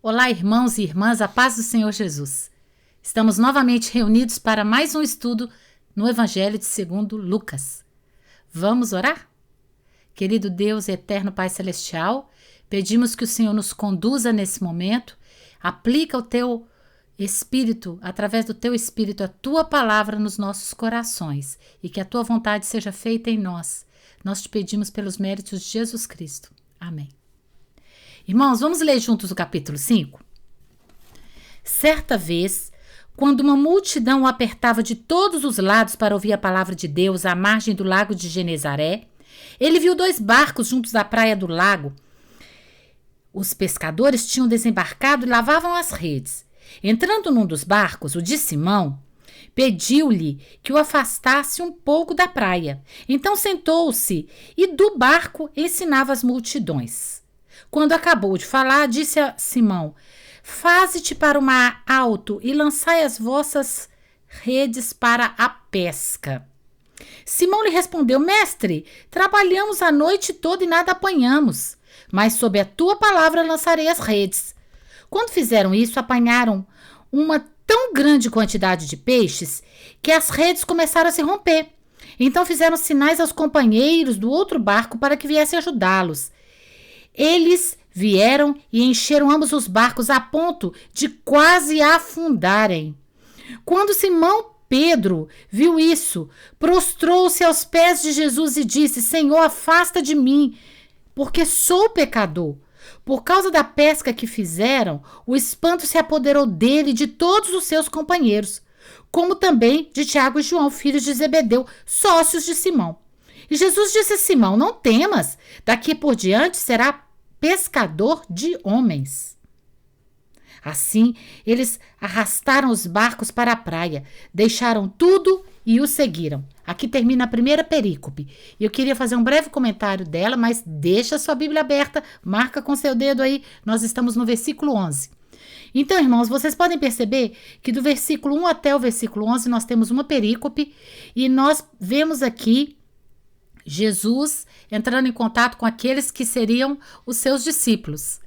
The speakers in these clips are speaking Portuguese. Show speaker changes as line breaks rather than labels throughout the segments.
Olá, irmãos e irmãs, a paz do Senhor Jesus. Estamos novamente reunidos para mais um estudo no Evangelho de segundo Lucas. Vamos orar? Querido Deus, eterno Pai Celestial, pedimos que o Senhor nos conduza nesse momento, aplica o Teu Espírito, através do Teu Espírito, a Tua palavra nos nossos corações e que a Tua vontade seja feita em nós. Nós te pedimos pelos méritos de Jesus Cristo. Amém. Irmãos, vamos ler juntos o capítulo 5? Certa vez, quando uma multidão o apertava de todos os lados para ouvir a palavra de Deus à margem do lago de Genezaré, ele viu 2 barcos juntos à praia do lago. Os pescadores tinham desembarcado e lavavam as redes. Entrando num dos barcos, o de Simão, pediu-lhe que o afastasse um pouco da praia. Então sentou-se e do barco ensinava as multidões. Quando acabou de falar, disse a Simão: faze-te para o mar alto e lançai as vossas redes para a pesca. Simão lhe respondeu: mestre, trabalhamos a noite toda e nada apanhamos, mas sob a tua palavra lançarei as redes. Quando fizeram isso, apanharam uma tão grande quantidade de peixes que as redes começaram a se romper. Então fizeram sinais aos companheiros do outro barco para que viessem ajudá-los. Eles vieram e encheram ambos os barcos a ponto de quase afundarem. Quando Simão Pedro viu isso, prostrou-se aos pés de Jesus e disse: Senhor, afasta de mim, porque sou pecador. Por causa da pesca que fizeram, o espanto se apoderou dele e de todos os seus companheiros, como também de Tiago e João, filhos de Zebedeu, sócios de Simão. E Jesus disse a Simão: não temas, daqui por diante será pescador de homens. Assim, eles arrastaram os barcos para a praia, deixaram tudo e o seguiram. Aqui termina a primeira perícope. E eu queria fazer um breve comentário dela, mas deixa a sua Bíblia aberta, marca com seu dedo aí, nós estamos no versículo 11. Então, irmãos, vocês podem perceber que do versículo 1 até o versículo 11 nós temos uma perícope e nós vemos aqui Jesus entrando em contato com aqueles que seriam os seus discípulos.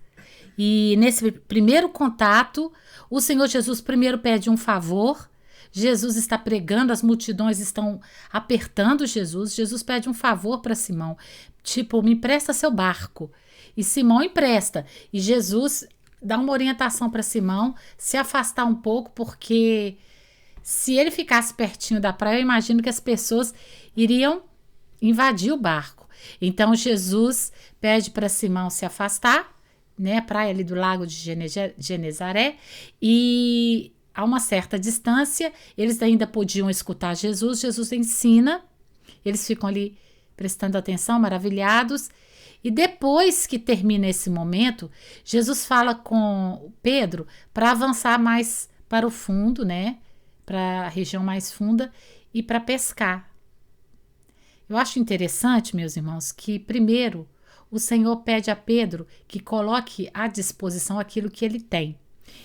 E nesse primeiro contato, o Senhor Jesus primeiro pede um favor. Jesus está pregando, as multidões estão apertando Jesus. Jesus pede um favor para Simão, tipo, me empresta seu barco. E Simão empresta. E Jesus dá uma orientação para Simão se afastar um pouco, porque se ele ficasse pertinho da praia, eu imagino que as pessoas iriam invadir o barco. Então Jesus pede para Simão se afastar, né, a praia ali do lago de Genezaré, e a uma certa distância eles ainda podiam escutar Jesus. Jesus ensina, eles ficam ali prestando atenção, maravilhados, e depois que termina esse momento, Jesus fala com Pedro para avançar mais para o fundo, né, para a região mais funda e para pescar. Eu acho interessante, meus irmãos, que primeiro o Senhor pede a Pedro que coloque à disposição aquilo que ele tem.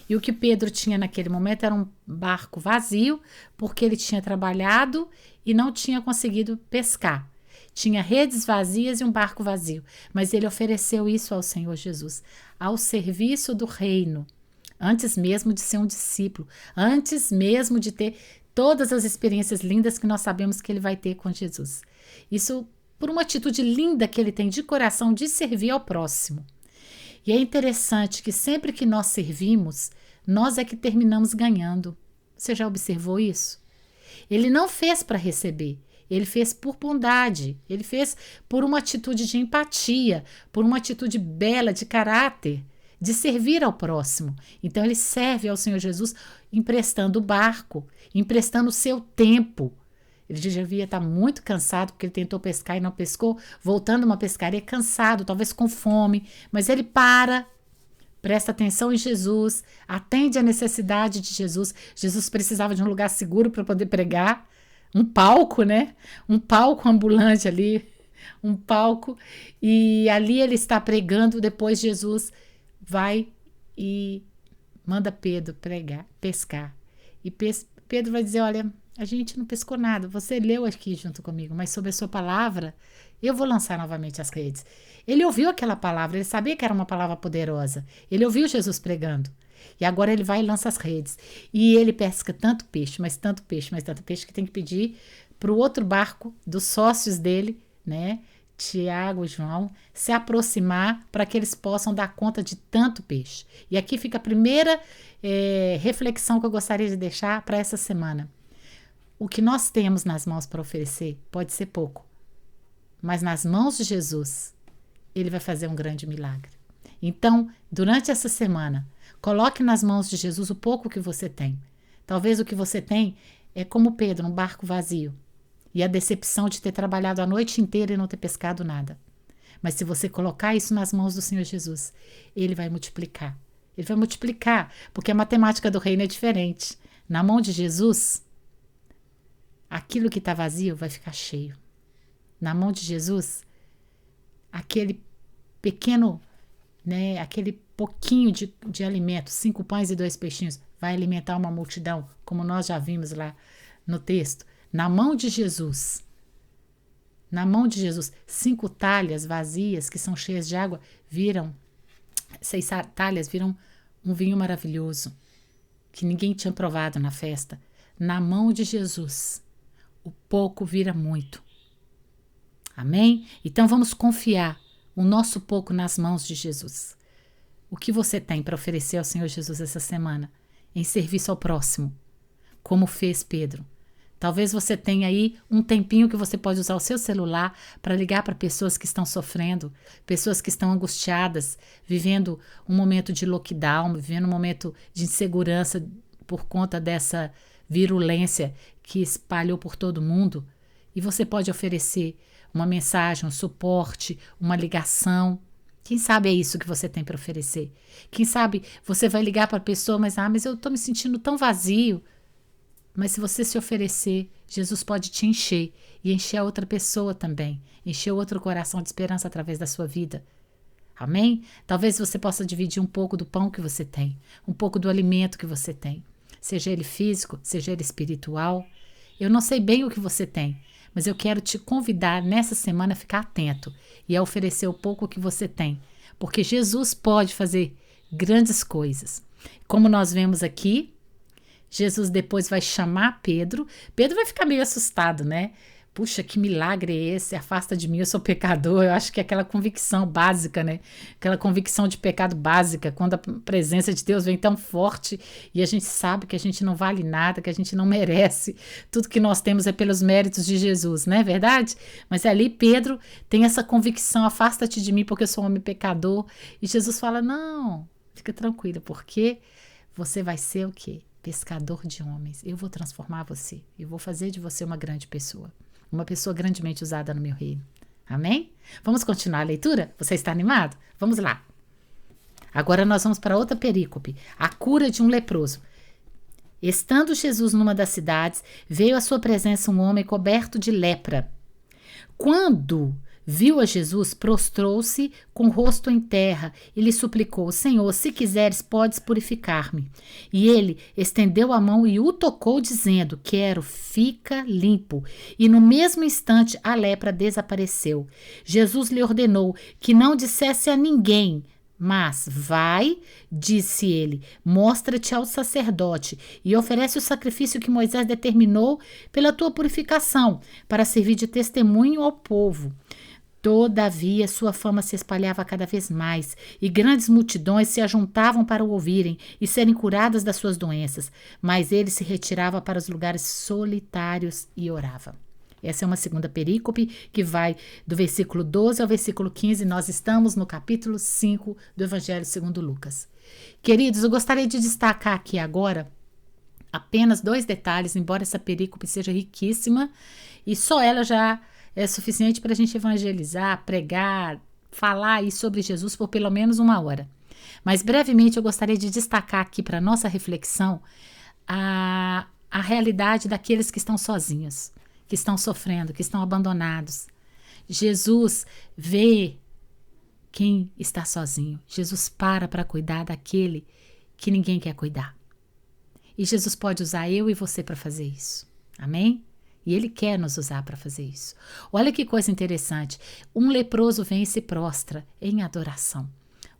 E o que Pedro tinha naquele momento era um barco vazio, porque ele tinha trabalhado e não tinha conseguido pescar. Tinha redes vazias e um barco vazio. Mas ele ofereceu isso ao Senhor Jesus, ao serviço do reino, antes mesmo de ser um discípulo, antes mesmo de ter todas as experiências lindas que nós sabemos que ele vai ter com Jesus. Isso por uma atitude linda que ele tem de coração de servir ao próximo. E é interessante que sempre que nós servimos, nós é que terminamos ganhando. Você já observou isso? Ele não fez para receber, ele fez por bondade, ele fez por uma atitude de empatia, por uma atitude bela de caráter, de servir ao próximo. Então ele serve ao Senhor Jesus emprestando o barco, emprestando o seu tempo. Ele já devia estar muito cansado, porque ele tentou pescar e não pescou, voltando uma pescaria cansado, talvez com fome, mas ele presta atenção em Jesus, atende a necessidade de Jesus. Jesus precisava de um lugar seguro para poder pregar, um palco, né? Um palco ambulante ali, um palco, e ali ele está pregando. Depois Jesus vai e manda Pedro pescar. E Pedro vai dizer: olha, A gente não pescou nada. Você leu aqui junto comigo, mas sobre a sua palavra, eu vou lançar novamente as redes. Ele ouviu aquela palavra, ele sabia que era uma palavra poderosa. Ele ouviu Jesus pregando. E agora ele vai e lança as redes. E ele pesca tanto peixe, mas tanto peixe, mas tanto peixe, que tem que pedir para o outro barco dos sócios dele, né? Tiago e João, se aproximar para que eles possam dar conta de tanto peixe. E aqui fica a primeira reflexão que eu gostaria de deixar para essa semana. O que nós temos nas mãos para oferecer pode ser pouco, mas nas mãos de Jesus, ele vai fazer um grande milagre. Então, durante essa semana, coloque nas mãos de Jesus o pouco que você tem. Talvez o que você tem é como Pedro, um barco vazio. E a decepção de ter trabalhado a noite inteira e não ter pescado nada. Mas se você colocar isso nas mãos do Senhor Jesus, ele vai multiplicar. Ele vai multiplicar, porque a matemática do reino é diferente. Na mão de Jesus, aquilo que está vazio vai ficar cheio. Na mão de Jesus, aquele pequeno, né, aquele pouquinho de alimento, 5 pães e 2 peixinhos, vai alimentar uma multidão, como nós já vimos lá no texto. Na mão de Jesus, 5 talhas vazias que são cheias de água viram, 6 talhas viram um vinho maravilhoso que ninguém tinha provado na festa. Na mão de Jesus, o pouco vira muito. Amém? Então vamos confiar o nosso pouco nas mãos de Jesus. O que você tem para oferecer ao Senhor Jesus essa semana? Em serviço ao próximo, como fez Pedro. Talvez você tenha aí um tempinho que você pode usar o seu celular para ligar para pessoas que estão sofrendo, pessoas que estão angustiadas, vivendo um momento de lockdown, vivendo um momento de insegurança por conta dessa virulência que espalhou por todo mundo. E você pode oferecer uma mensagem, um suporte, uma ligação. Quem sabe é isso que você tem para oferecer? Quem sabe você vai ligar para a pessoa, mas eu estou me sentindo tão vazio. Mas se você se oferecer, Jesus pode te encher e encher a outra pessoa também, encher outro coração de esperança através da sua vida. Amém? Talvez você possa dividir um pouco do pão que você tem, um pouco do alimento que você tem, seja ele físico, seja ele espiritual. Eu não sei bem o que você tem, mas eu quero te convidar nessa semana a ficar atento e a oferecer o pouco que você tem, porque Jesus pode fazer grandes coisas. Como nós vemos aqui, Jesus depois vai chamar Pedro. Pedro vai ficar meio assustado, né? Puxa, que milagre é esse? Afasta de mim, eu sou pecador. Eu acho que é aquela convicção básica, né? Aquela convicção de pecado básica, quando a presença de Deus vem tão forte e a gente sabe que a gente não vale nada, que a gente não merece. Tudo que nós temos é pelos méritos de Jesus, não é verdade? Mas ali Pedro tem essa convicção, afasta-te de mim porque eu sou um homem pecador. E Jesus fala, não, fica tranquila, porque você vai ser o quê? Pescador de homens. Eu vou transformar você. Eu vou fazer de você uma grande pessoa. Uma pessoa grandemente usada no meu reino. Amém? Vamos continuar a leitura? Você está animado? Vamos lá. Agora nós vamos para outra perícope. A cura de um leproso. Estando Jesus numa das cidades, veio à sua presença um homem coberto de lepra. Quando viu a Jesus, prostrou-se com o rosto em terra e lhe suplicou, Senhor, se quiseres, podes purificar-me. E ele estendeu a mão e o tocou, dizendo, quero, fica limpo. E no mesmo instante a lepra desapareceu. Jesus lhe ordenou que não dissesse a ninguém, mas vai, disse ele, mostra-te ao sacerdote e oferece o sacrifício que Moisés determinou pela tua purificação, para servir de testemunho ao povo. Todavia, sua fama se espalhava cada vez mais, e grandes multidões se ajuntavam para o ouvirem e serem curadas das suas doenças. Mas ele se retirava para os lugares solitários e orava. Essa é uma segunda perícope que vai do versículo 12 ao versículo 15. Nós estamos no capítulo 5 do Evangelho segundo Lucas. Queridos, eu gostaria de destacar aqui agora apenas 2 detalhes, embora essa perícope seja riquíssima, e só ela já é suficiente para a gente evangelizar, pregar, falar aí sobre Jesus por pelo menos 1 hora. Mas brevemente eu gostaria de destacar aqui para a nossa reflexão a realidade daqueles que estão sozinhos, que estão sofrendo, que estão abandonados. Jesus vê quem está sozinho. Jesus para cuidar daquele que ninguém quer cuidar. E Jesus pode usar eu e você para fazer isso. Amém? E Ele quer nos usar para fazer isso. Olha que coisa interessante. Um leproso vem e se prostra em adoração.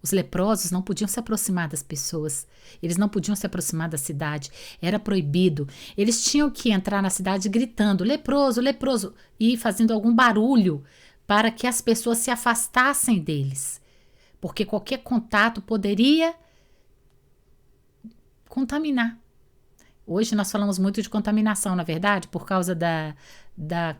Os leprosos não podiam se aproximar das pessoas. Eles não podiam se aproximar da cidade. Era proibido. Eles tinham que entrar na cidade gritando, leproso, leproso, e fazendo algum barulho para que as pessoas se afastassem deles. Porque qualquer contato poderia contaminar. Hoje nós falamos muito de contaminação, na verdade, por causa da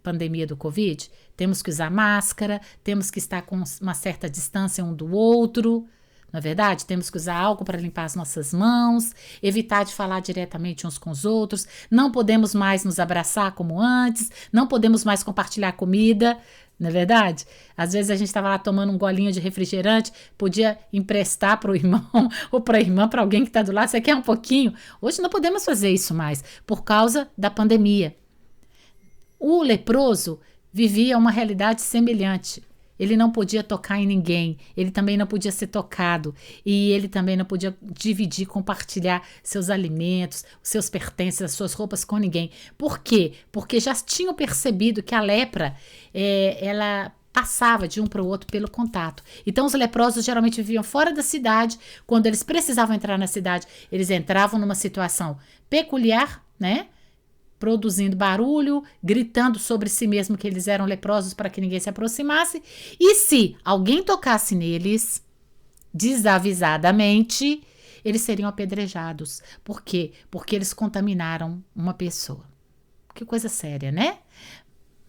pandemia do Covid. Temos que usar máscara, temos que estar com uma certa distância um do outro, não é verdade? Temos que usar álcool para limpar as nossas mãos, evitar de falar diretamente uns com os outros, não podemos mais nos abraçar como antes, não podemos mais compartilhar comida, não é verdade? Às vezes a gente estava lá tomando um golinho de refrigerante, podia emprestar para o irmão ou para a irmã, para alguém que está do lado, você quer um pouquinho? Hoje não podemos fazer isso mais, por causa da pandemia. O leproso vivia uma realidade semelhante. Ele não podia tocar em ninguém, ele também não podia ser tocado e ele também não podia dividir, compartilhar seus alimentos, seus pertences, as suas roupas com ninguém. Por quê? Porque já tinham percebido que a lepra, ela passava de um para o outro pelo contato. Então os leprosos geralmente viviam fora da cidade. Quando eles precisavam entrar na cidade, eles entravam numa situação peculiar, né? Produzindo barulho, gritando sobre si mesmo que eles eram leprosos para que ninguém se aproximasse. E se alguém tocasse neles, desavisadamente, eles seriam apedrejados. Por quê? Porque eles contaminaram uma pessoa. Que coisa séria, né?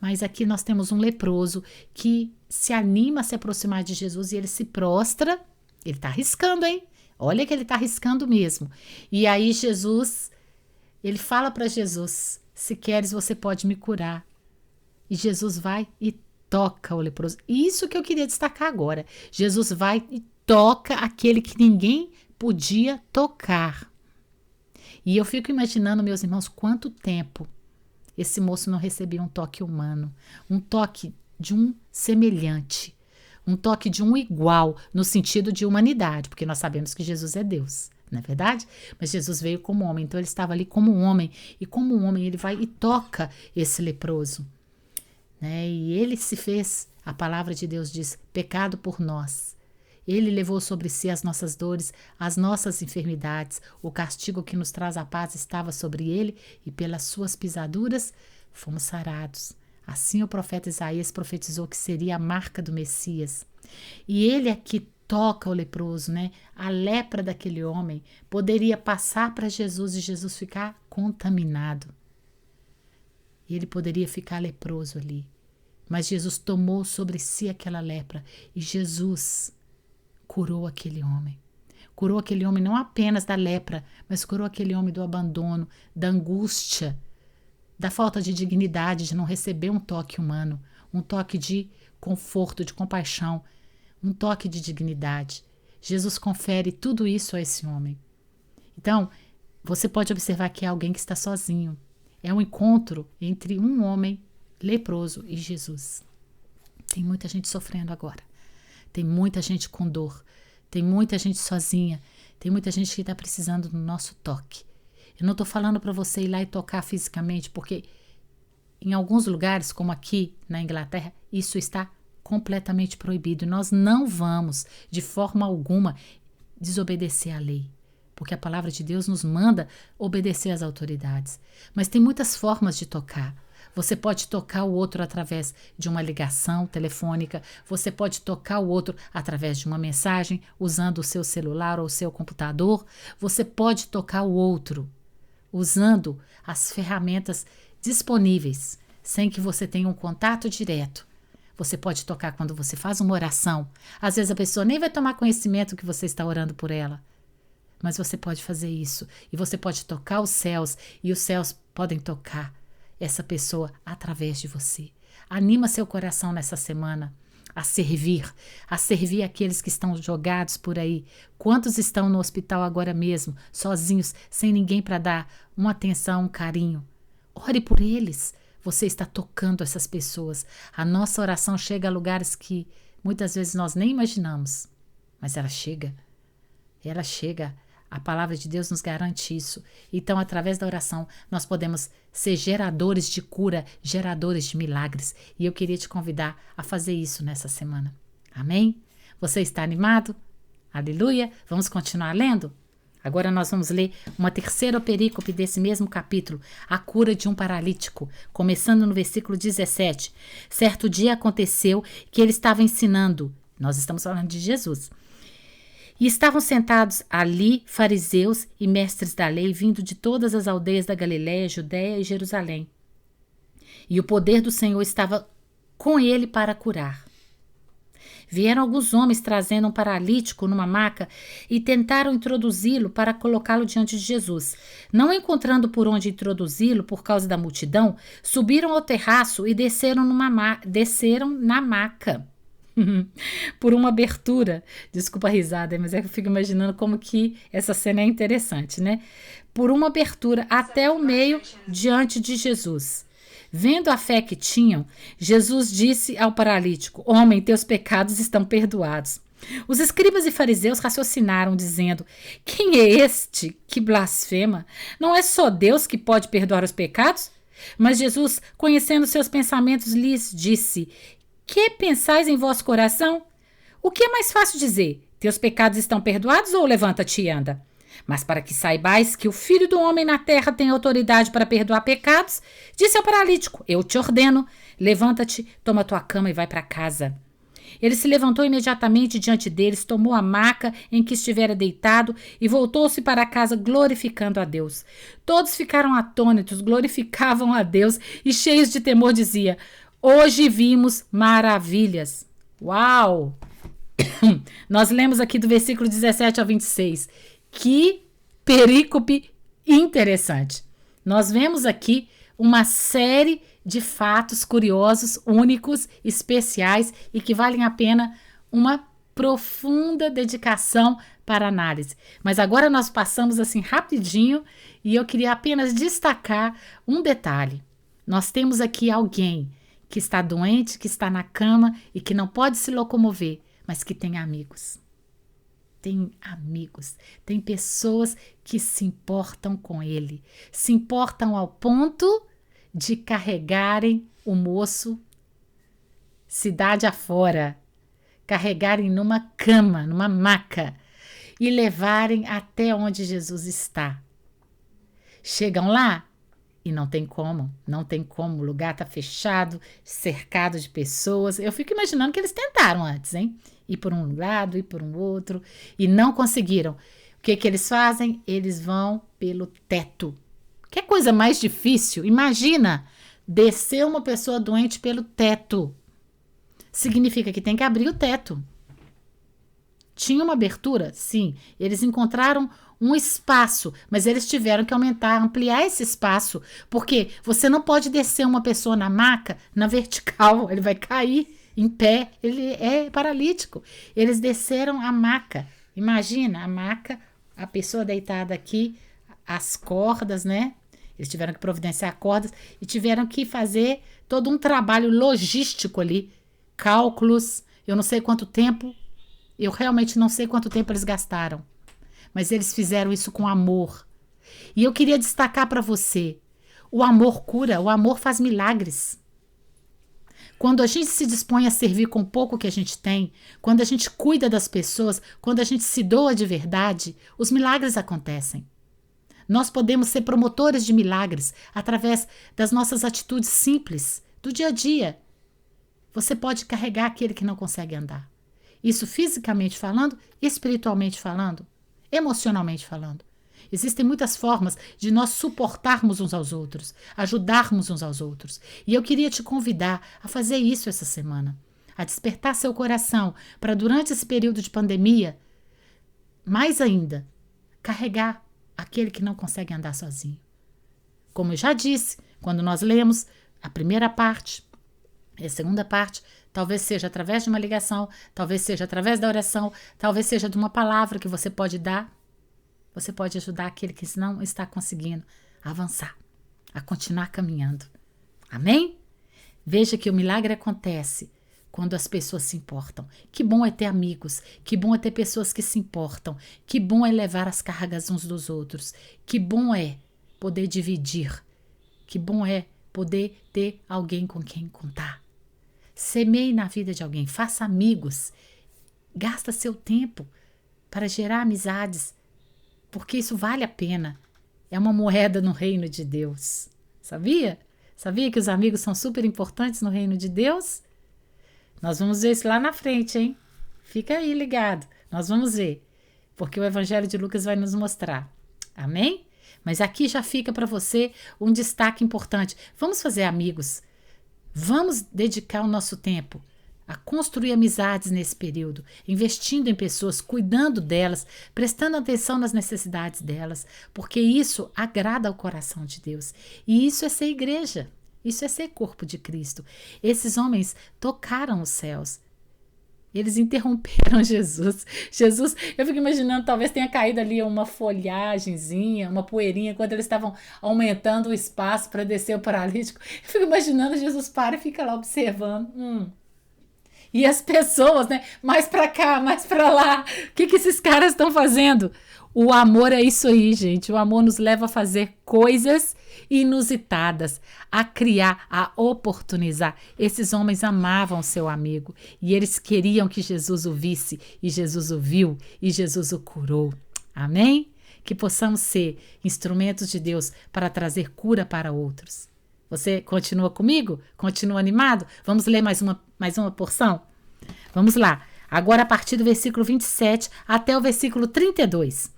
Mas aqui nós temos um leproso que se anima a se aproximar de Jesus e ele se prostra. Ele está arriscando, hein? Olha que ele está arriscando mesmo. E aí Jesus, ele fala para Jesus, se queres você pode me curar. E Jesus vai e toca o leproso. Isso que eu queria destacar agora. Jesus vai e toca aquele que ninguém podia tocar. E eu fico imaginando, meus irmãos, quanto tempo esse moço não recebia um toque humano, um toque de um semelhante, um toque de um igual, no sentido de humanidade, porque nós sabemos que Jesus é Deus, não é verdade? Mas Jesus veio como homem, então ele estava ali como um homem, e como um homem ele vai e toca esse leproso, né? E ele se fez, a palavra de Deus diz, pecado por nós. Ele levou sobre si as nossas dores, as nossas enfermidades. O castigo que nos traz a paz estava sobre ele e pelas suas pisaduras fomos sarados. Assim o profeta Isaías profetizou que seria a marca do Messias. E ele é que toca o leproso, né? A lepra daquele homem poderia passar para Jesus e Jesus ficar contaminado. E ele poderia ficar leproso ali. Mas Jesus tomou sobre si aquela lepra e Jesus curou aquele homem. Curou aquele homem não apenas da lepra, mas curou aquele homem do abandono, da angústia, da falta de dignidade, de não receber um toque humano, um toque de conforto, de compaixão, um toque de dignidade. Jesus confere tudo isso a esse homem. Então, você pode observar que é alguém que está sozinho. É um encontro entre um homem leproso e Jesus. Tem muita gente sofrendo agora. Tem muita gente com dor, tem muita gente sozinha, tem muita gente que está precisando do nosso toque. Eu não estou falando para você ir lá e tocar fisicamente, porque em alguns lugares, como aqui na Inglaterra, isso está completamente proibido. Nós não vamos, de forma alguma, desobedecer à lei, porque a palavra de Deus nos manda obedecer às autoridades. Mas tem muitas formas de tocar. Você pode tocar o outro através de uma ligação telefônica, você pode tocar o outro através de uma mensagem, usando o seu celular ou o seu computador, você pode tocar o outro usando as ferramentas disponíveis, sem que você tenha um contato direto. Você pode tocar quando você faz uma oração. Às vezes a pessoa nem vai tomar conhecimento que você está orando por ela, mas você pode fazer isso. E você pode tocar os céus e os céus podem tocar essa pessoa através de você. Anima seu coração nessa semana a servir aqueles que estão jogados por aí. Quantos estão no hospital agora mesmo, sozinhos, sem ninguém para dar uma atenção, um carinho? Ore por eles. Você está tocando essas pessoas. A nossa oração chega a lugares que muitas vezes nós nem imaginamos, mas ela chega A palavra de Deus nos garante isso. Então, através da oração, nós podemos ser geradores de cura, geradores de milagres. E eu queria te convidar a fazer isso nessa semana. Amém? Você está animado? Aleluia! Vamos continuar lendo? Agora nós vamos ler uma terceira perícope desse mesmo capítulo, a cura de um paralítico, começando no versículo 17. Certo dia aconteceu que ele estava ensinando, nós estamos falando de Jesus, e estavam sentados ali fariseus e mestres da lei, vindo de todas as aldeias da Galiléia, Judéia e Jerusalém. E o poder do Senhor estava com ele para curar. Vieram alguns homens trazendo um paralítico numa maca e tentaram introduzi-lo para colocá-lo diante de Jesus. Não encontrando por onde introduzi-lo por causa da multidão, subiram ao terraço e desceram na maca. Por uma abertura. Desculpa a risada, mas é que eu fico imaginando como que essa cena é interessante, né? Por uma abertura até o meio diante de Jesus. Vendo a fé que tinham, Jesus disse ao paralítico: Homem, teus pecados estão perdoados. Os escribas e fariseus raciocinaram, dizendo: Quem é este que blasfema? Não é só Deus que pode perdoar os pecados? Mas Jesus, conhecendo seus pensamentos, lhes disse: Que pensais em vosso coração? O que é mais fácil dizer? Teus pecados estão perdoados ou levanta-te e anda? Mas para que saibais que o Filho do Homem na terra tem autoridade para perdoar pecados, disse ao paralítico: Eu te ordeno, levanta-te, toma tua cama e vai para casa. Ele se levantou imediatamente diante deles, tomou a maca em que estivera deitado e voltou-se para casa glorificando a Deus. Todos ficaram atônitos, glorificavam a Deus e cheios de temor diziam: Hoje vimos maravilhas. Uau! Nós lemos aqui do versículo 17 ao 26. Que perícope interessante. Nós vemos aqui uma série de fatos curiosos, únicos, especiais e que valem a pena uma profunda dedicação para análise. Mas agora nós passamos assim rapidinho e eu queria apenas destacar um detalhe. Nós temos aqui alguém que está doente, que está na cama e que não pode se locomover, mas que tem amigos. Tem amigos, tem pessoas que se importam com ele, se importam ao ponto de carregarem o moço cidade afora, carregarem numa cama, numa maca e levarem até onde Jesus está. Chegam lá e não tem como, o lugar está fechado, cercado de pessoas. Eu fico imaginando que eles tentaram antes, hein? Ir por um lado, ir por um outro, e não conseguiram. O que eles fazem? Eles vão pelo teto. Que coisa mais difícil? Imagina descer uma pessoa doente pelo teto. Significa que tem que abrir o teto. Tinha uma abertura? Sim. Eles encontraram um espaço, mas eles tiveram que aumentar, ampliar esse espaço, porque você não pode descer uma pessoa na maca, na vertical, ele vai cair em pé, ele é paralítico. Eles desceram a maca. Imagina a maca, a pessoa deitada aqui, as cordas, né? Eles tiveram que providenciar cordas e tiveram que fazer todo um trabalho logístico ali, cálculos. Eu não sei quanto tempo, eu realmente não sei quanto tempo eles gastaram, mas eles fizeram isso com amor. E eu queria destacar para você, o amor cura, o amor faz milagres. Quando a gente se dispõe a servir com o pouco que a gente tem, quando a gente cuida das pessoas, quando a gente se doa de verdade, os milagres acontecem. Nós podemos ser promotores de milagres através das nossas atitudes simples, do dia a dia. Você pode carregar aquele que não consegue andar. Isso fisicamente falando, espiritualmente falando, emocionalmente falando. Existem muitas formas de nós suportarmos uns aos outros, ajudarmos uns aos outros. E eu queria te convidar a fazer isso essa semana, a despertar seu coração para, durante esse período de pandemia, mais ainda, carregar aquele que não consegue andar sozinho. Como eu já disse, quando nós lemos a primeira parte e a segunda parte, talvez seja através de uma ligação, talvez seja através da oração, talvez seja de uma palavra que você pode dar. Você pode ajudar aquele que não está conseguindo a avançar, a continuar caminhando. Amém? Veja que o milagre acontece quando as pessoas se importam. Que bom é ter amigos, que bom é ter pessoas que se importam, que bom é levar as cargas uns dos outros, que bom é poder dividir, que bom é poder ter alguém com quem contar. Semeie na vida de alguém, faça amigos, gasta seu tempo para gerar amizades, porque isso vale a pena. É uma moeda no reino de Deus. Sabia? Sabia que os amigos são super importantes no reino de Deus? Nós vamos ver isso lá na frente, hein? Fica aí ligado. Nós vamos ver. Porque o Evangelho de Lucas vai nos mostrar. Amém? Mas aqui já fica para você um destaque importante. Vamos fazer amigos. Vamos dedicar o nosso tempo a construir amizades nesse período, investindo em pessoas, cuidando delas, prestando atenção nas necessidades delas, porque isso agrada ao coração de Deus. E isso é ser igreja, isso é ser corpo de Cristo. Esses homens tocaram os céus. Eles interromperam Jesus. Jesus, eu fico imaginando, talvez tenha caído ali uma folhagemzinha, uma poeirinha, quando eles estavam aumentando o espaço para descer o paralítico. Eu fico imaginando, Jesus para e fica lá observando. E as pessoas, né? Mais para cá, mais para lá. O que esses caras estão fazendo? O amor é isso aí, gente. O amor nos leva a fazer coisas inusitadas, a criar, a oportunizar. Esses homens amavam seu amigo e eles queriam que Jesus o visse, e Jesus o viu, e Jesus o curou. Amém? Que possamos ser instrumentos de Deus para trazer cura para outros. Você continua comigo? Continua animado? Vamos ler mais uma porção? Vamos lá. Agora a partir do versículo 27 até o versículo 32.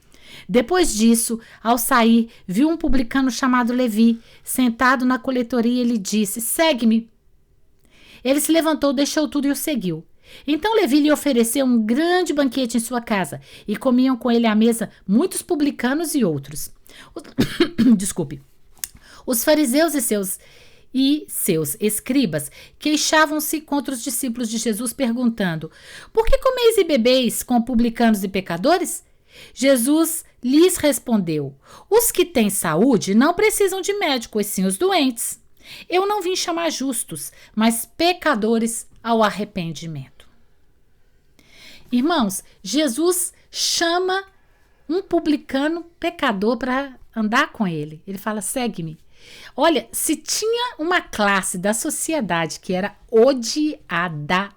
Depois disso, ao sair, viu um publicano chamado Levi, sentado na coletoria, e lhe disse: segue-me. Ele se levantou, deixou tudo e o seguiu. Então Levi lhe ofereceu um grande banquete em sua casa, e comiam com ele à mesa muitos publicanos e outros. Desculpe. Os fariseus e seus escribas queixavam-se contra os discípulos de Jesus, perguntando: por que comeis e bebeis com publicanos e pecadores? Jesus lhes respondeu: os que têm saúde não precisam de médico, e sim os doentes. Eu não vim chamar justos, mas pecadores ao arrependimento. Irmãos, Jesus chama um publicano pecador para andar com ele. Ele fala: segue-me. Olha, se tinha uma classe da sociedade que era odiada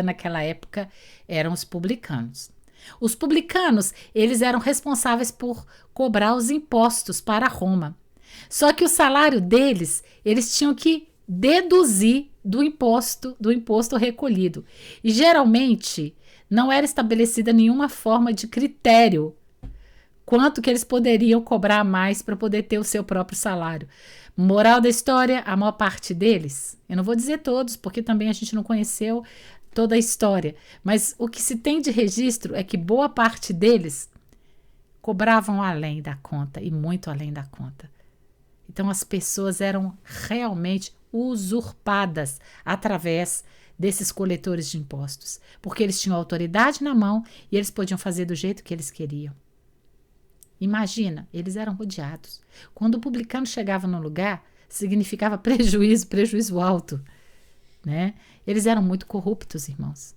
naquela época, eram os publicanos. Os publicanos, eles eram responsáveis por cobrar os impostos para Roma. Só que o salário deles, eles tinham que deduzir do imposto recolhido. E geralmente não era estabelecida nenhuma forma de critério quanto que eles poderiam cobrar mais para poder ter o seu próprio salário. Moral da história, a maior parte deles, eu não vou dizer todos, porque também a gente não conheceu toda a história, mas o que se tem de registro é que boa parte deles cobravam além da conta, e muito além da conta. Então as pessoas eram realmente usurpadas através desses coletores de impostos, porque eles tinham autoridade na mão e eles podiam fazer do jeito que eles queriam. Imagina, eles eram rodeados. Quando o publicano chegava no lugar, significava prejuízo alto, né? Eles eram muito corruptos, irmãos.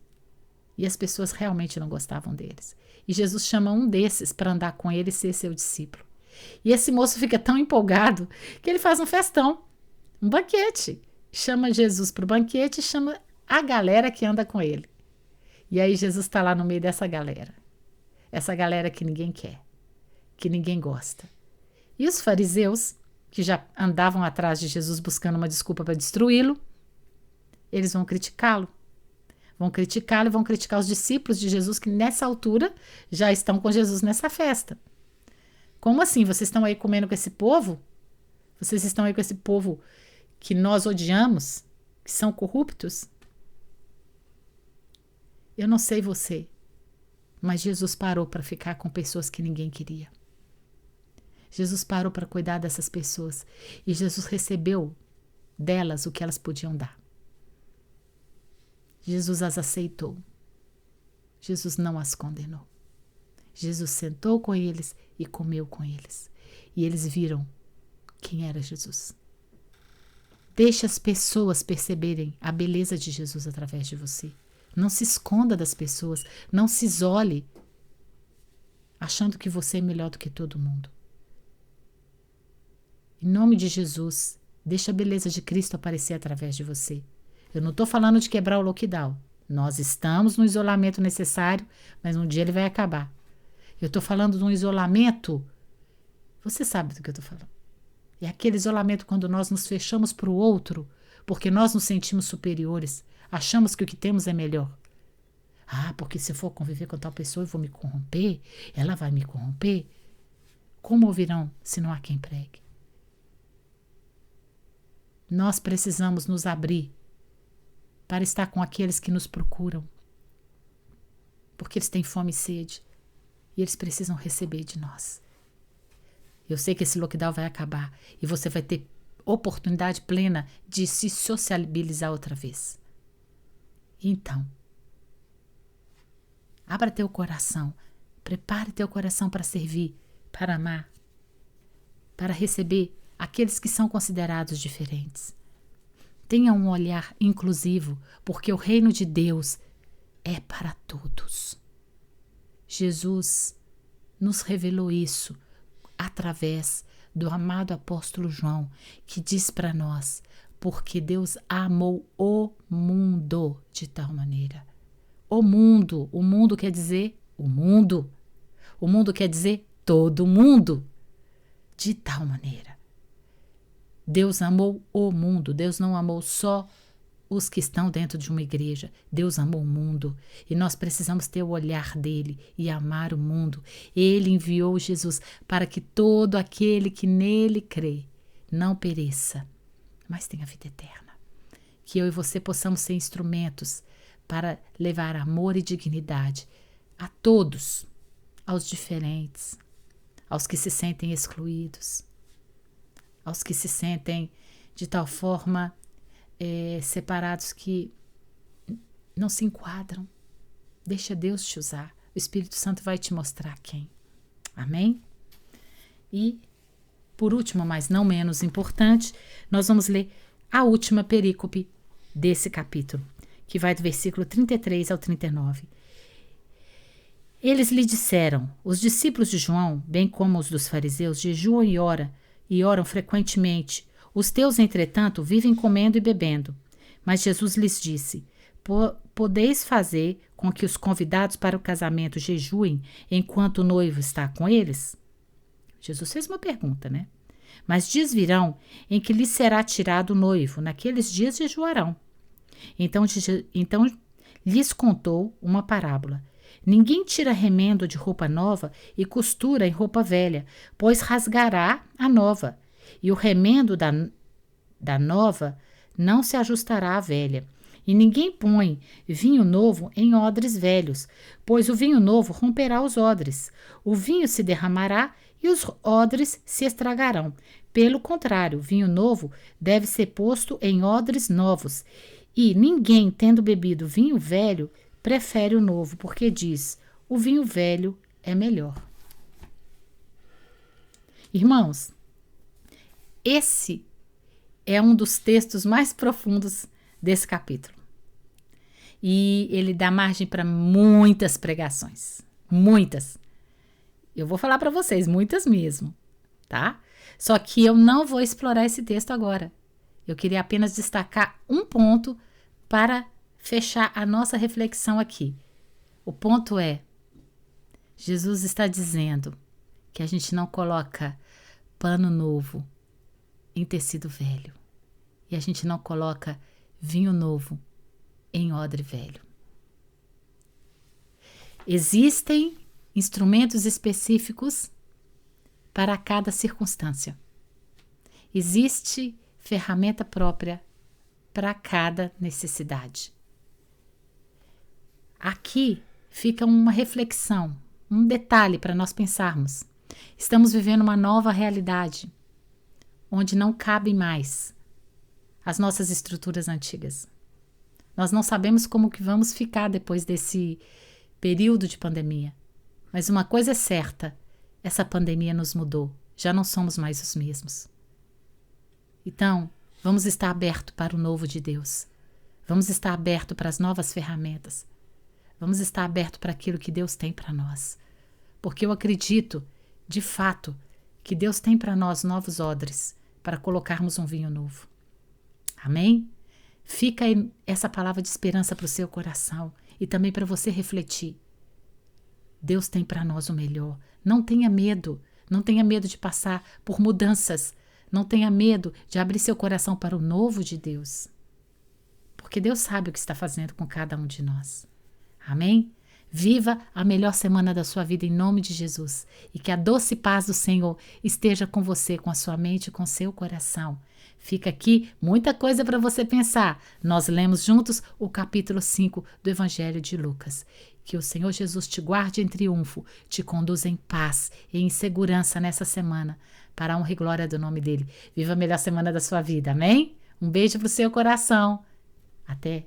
E as pessoas realmente não gostavam deles. E Jesus chama um desses para andar com ele e ser seu discípulo. E esse moço fica tão empolgado que ele faz um festão, um banquete. Chama Jesus para o banquete e chama a galera que anda com ele. E aí Jesus está lá no meio dessa galera. Essa galera que ninguém quer, que ninguém gosta. E os fariseus, que já andavam atrás de Jesus buscando uma desculpa para destruí-lo, eles vão criticá-lo. Vão criticá-lo e vão criticar os discípulos de Jesus, que nessa altura já estão com Jesus nessa festa. Como assim? Vocês estão aí comendo com esse povo? Vocês estão aí com esse povo que nós odiamos, que são corruptos? Eu não sei você, mas Jesus parou para ficar com pessoas que ninguém queria. Jesus parou para cuidar dessas pessoas e Jesus recebeu delas o que elas podiam dar. Jesus as aceitou. Jesus não as condenou. Jesus sentou com eles e comeu com eles. E eles viram quem era Jesus. Deixe as pessoas perceberem a beleza de Jesus através de você. Não se esconda das pessoas, não se isole, achando que você é melhor do que todo mundo. Em nome de Jesus, deixa a beleza de Cristo aparecer através de você. Eu não estou falando de quebrar o lockdown. Nós estamos no isolamento necessário, mas um dia ele vai acabar. Eu estou falando de um isolamento, você sabe do que eu estou falando. É aquele isolamento quando nós nos fechamos para o outro, porque nós nos sentimos superiores, achamos que o que temos é melhor. Porque se eu for conviver com tal pessoa eu vou me corromper, ela vai me corromper. Como ouvirão se não há quem pregue? Nós precisamos nos abrir para estar com aqueles que nos procuram, porque eles têm fome e sede e eles precisam receber de nós. Eu sei que esse lockdown vai acabar e você vai ter oportunidade plena de se sociabilizar outra vez. Então, abra teu coração, prepare teu coração para servir, para amar, para receber aqueles que são considerados diferentes. Tenha um olhar inclusivo, porque o reino de Deus é para todos. Jesus nos revelou isso através do amado apóstolo João, que diz para nós, porque Deus amou o mundo de tal maneira. O mundo quer dizer o mundo quer dizer todo mundo, de tal maneira. Deus amou o mundo, Deus não amou só os que estão dentro de uma igreja. Deus amou o mundo e nós precisamos ter o olhar dele e amar o mundo. Ele enviou Jesus para que todo aquele que nele crê não pereça, mas tenha vida eterna. Que eu e você possamos ser instrumentos para levar amor e dignidade a todos, aos diferentes, aos que se sentem excluídos, aos que se sentem de tal forma separados que não se enquadram. Deixa Deus te usar. O Espírito Santo vai te mostrar quem. Amém? E, por último, mas não menos importante, nós vamos ler a última perícope desse capítulo, que vai do versículo 33 ao 39. Eles lhe disseram, os discípulos de João, bem como os dos fariseus, jejuam e oram frequentemente. Os teus, entretanto, vivem comendo e bebendo. Mas Jesus lhes disse, podeis fazer com que os convidados para o casamento jejuem enquanto o noivo está com eles? Jesus fez uma pergunta, né? Mas dias virão em que lhes será tirado o noivo, naqueles dias jejuarão. Então lhes contou uma parábola. Ninguém tira remendo de roupa nova e costura em roupa velha, pois rasgará a nova, e o remendo da nova não se ajustará à velha. E ninguém põe vinho novo em odres velhos, pois o vinho novo romperá os odres. O vinho se derramará e os odres se estragarão. Pelo contrário, o vinho novo deve ser posto em odres novos. E ninguém, tendo bebido vinho velho, prefere o novo, porque diz, o vinho velho é melhor. Irmãos, esse é um dos textos mais profundos desse capítulo. E ele dá margem para muitas pregações. Muitas. Eu vou falar para vocês, muitas mesmo, tá? Só que eu não vou explorar esse texto agora. Eu queria apenas destacar um ponto para fechar a nossa reflexão aqui. O ponto é, Jesus está dizendo que a gente não coloca pano novo em tecido velho. E a gente não coloca vinho novo em odre velho. Existem instrumentos específicos para cada circunstância. Existe ferramenta própria para cada necessidade. Aqui fica uma reflexão, um detalhe para nós pensarmos. Estamos vivendo uma nova realidade, onde não cabem mais as nossas estruturas antigas. Nós não sabemos como que vamos ficar depois desse período de pandemia. Mas uma coisa é certa, essa pandemia nos mudou. Já não somos mais os mesmos. Então, Vamos estar aberto para o novo de Deus. Vamos estar aberto para as novas ferramentas. Vamos estar aberto para aquilo que Deus tem para nós. Porque eu acredito, de fato, que Deus tem para nós novos odres para colocarmos um vinho novo. Amém? Fica aí essa palavra de esperança para o seu coração e também para você refletir. Deus tem para nós o melhor. Não tenha medo. Não tenha medo de passar por mudanças. Não tenha medo de abrir seu coração para o novo de Deus. Porque Deus sabe o que está fazendo com cada um de nós. Amém? Viva a melhor semana da sua vida em nome de Jesus. E que a doce paz do Senhor esteja com você, com a sua mente e com o seu coração. Fica aqui muita coisa para você pensar. Nós lemos juntos o capítulo 5 do Evangelho de Lucas. Que o Senhor Jesus te guarde em triunfo, te conduza em paz e em segurança nessa semana, para a honra e glória do nome dele. Viva a melhor semana da sua vida, amém? Um beijo para o seu coração. Até